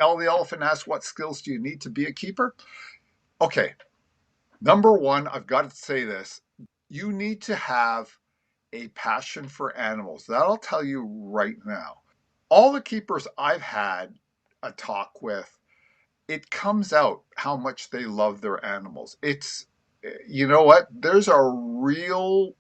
Elle the elephant asks, what skills do you need to be a keeper? Okay, number one, I've got to say this. You need to have a passion for animals. That'll tell you right now. All the keepers I've had a talk with, it comes out how much they love their animals. It's, you know what? There's a real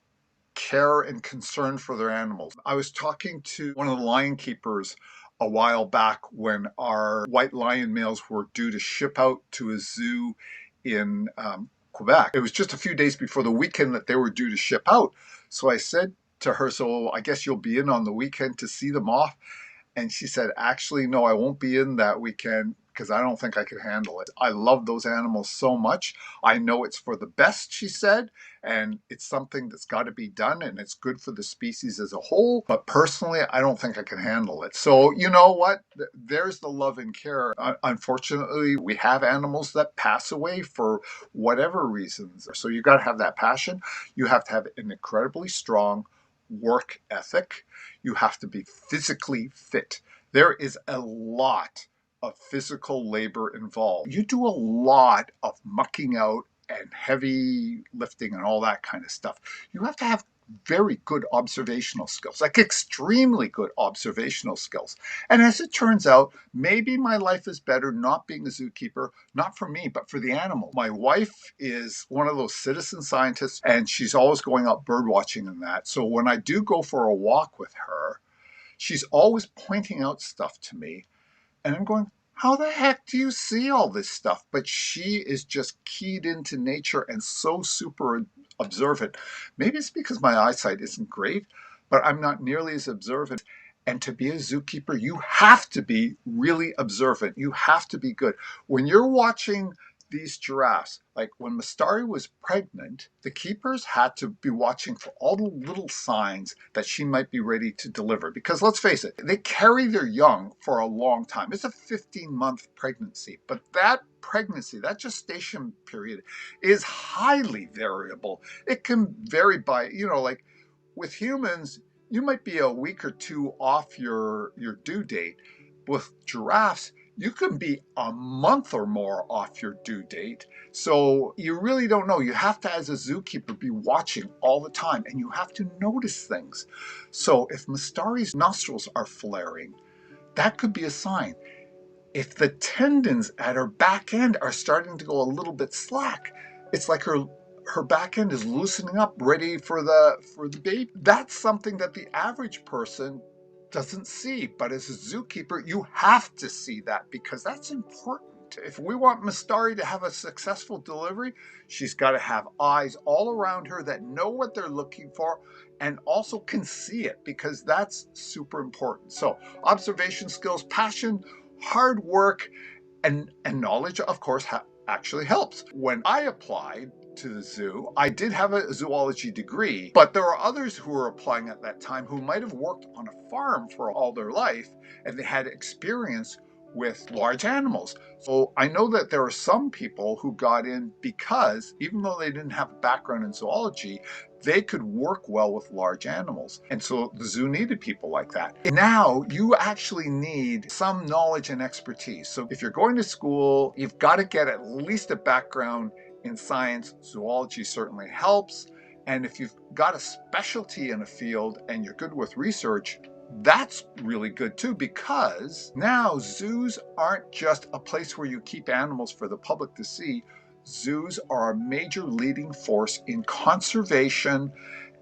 care and concern for their animals. I was talking to one of the lion keepers a while back when our white lion males were due to ship out to a zoo in Quebec. It was just a few days before the weekend that they were due to ship out. So I said to her, so I guess you'll be in on the weekend to see them off? And she said, actually, no, I won't be in that weekend because I don't think I could handle it. I love those animals so much. I know it's for the best, she said, and it's something that's got to be done and it's good for the species as a whole. But personally, I don't think I can handle it. So, you know what? There's the love and care. Unfortunately, we have animals that pass away for whatever reasons. So you got to have that passion. You have to have an incredibly strong work ethic. You have to be physically fit. There is a lot of physical labor involved. You do a lot of mucking out and heavy lifting and all that kind of stuff. You have to have very good observational skills, like extremely good observational skills. And as it turns out, maybe my life is better not being a zookeeper, not for me, but for the animal. My wife is one of those citizen scientists, and she's always going out bird watching and that. So when I do go for a walk with her, she's always pointing out stuff to me. And I'm going, how the heck do you see all this stuff? But she is just keyed into nature and so super observant. Maybe it's because my eyesight isn't great, but I'm not nearly as observant. And to be a zookeeper, you have to be really observant. You have to be good. When you're watching these giraffes, like when Mastari was pregnant, the keepers had to be watching for all the little signs that she might be ready to deliver. Because let's face it, they carry their young for a long time. It's a 15-month pregnancy, but that pregnancy, that gestation period is highly variable. It can vary by, like with humans, you might be a week or two off your due date. With giraffes, you can be a month or more off your due date. So you really don't know. You have to, as a zookeeper, be watching all the time and you have to notice things. So if Mastari's nostrils are flaring, that could be a sign. If the tendons at her back end are starting to go a little bit slack, it's like her back end is loosening up, ready for the baby. That's something that the average person doesn't see. But as a zookeeper, you have to see that because that's important. If we want Mastari to have a successful delivery, she's got to have eyes all around her that know what they're looking for and also can see it, because that's super important. So observation skills, passion, hard work, and knowledge, of course, actually helps. When I applied to the zoo, I did have a zoology degree, but there are others who were applying at that time who might have worked on a farm for all their life and they had experience with large animals. So I know that there are some people who got in because even though they didn't have a background in zoology, they could work well with large animals. And so the zoo needed people like that. Now you actually need some knowledge and expertise. So if you're going to school, you've got to get at least a background in science. Zoology certainly helps. And if you've got a specialty in a field and you're good with research, that's really good too, because now zoos aren't just a place where you keep animals for the public to see. Zoos are a major leading force in conservation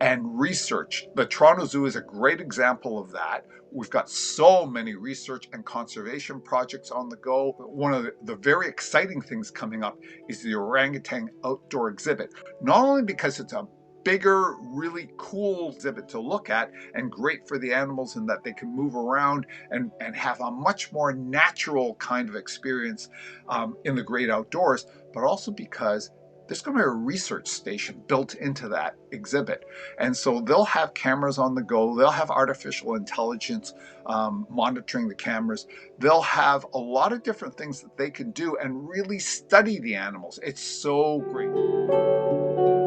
and research. The Toronto Zoo is a great example of that. We've got so many research and conservation projects on the go. One of the very exciting things coming up is the orangutan outdoor exhibit. Not only because it's a bigger, really cool exhibit to look at and great for the animals in that they can move around and have a much more natural kind of experience in the great outdoors, but also because there's going to be a research station built into that exhibit. And so they'll have cameras on the go. They'll have artificial intelligence monitoring the cameras. They'll have a lot of different things that they can do and really study the animals. It's so great.